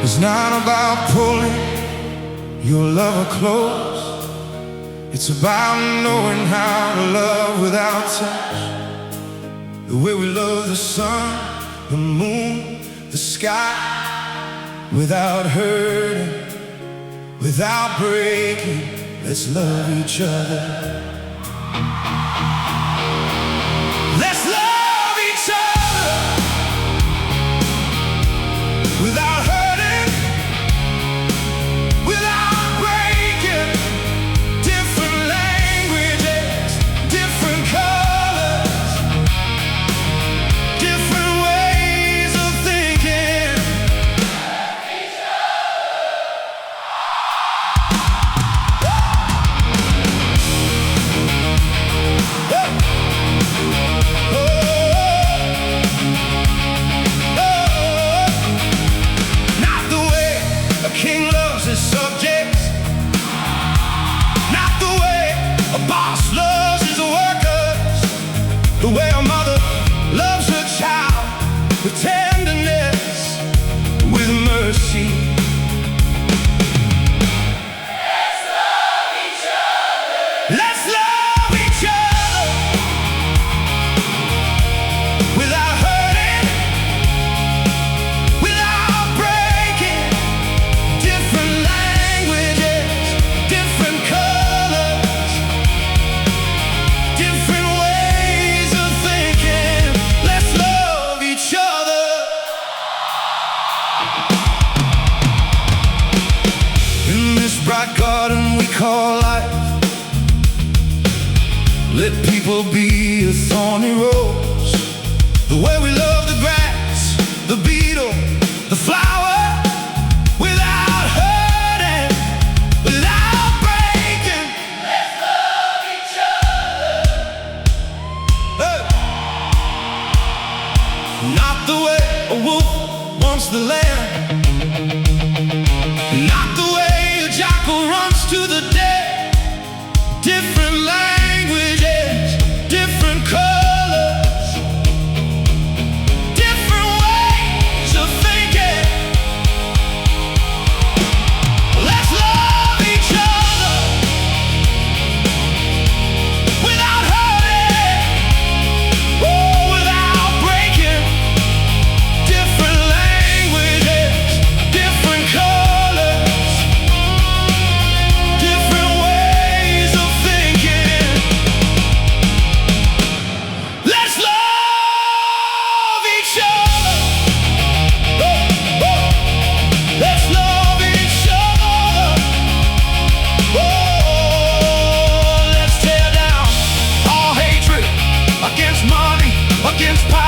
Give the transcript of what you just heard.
It's not about pulling your lover close. It's about knowing how to love without touch. The way we love the sun, the moon, the sky, without hurting, without breaking. Let's love each other. Let's love each other without hurting, without breaking. Different languages, different colors, different ways of thinking. Each Not the way a king loves his subjects, not the way a boss loves his workers, the way a mother loves her child with tenderness, with mercy. Let's love each other without hurting, without breaking. Different languages, different colors, different ways of thinking. Let's love each other. In this bright garden we call life, let people be a thorny rose. The way we love the grass, the beetle, the flower, without hurting, without breaking. Let's love each other. Hey. Not the way a wolf wants the lamb, not the way a jackal runs to the dead. Different languages, different colors, different ways of thinking. Let's love each other without hurting, oh, without breaking. Different languages, different colors, different ways of thinking. Let's love each other. Oh, oh. Let's love each other. Oh, let's tear down all hatred against money, against power.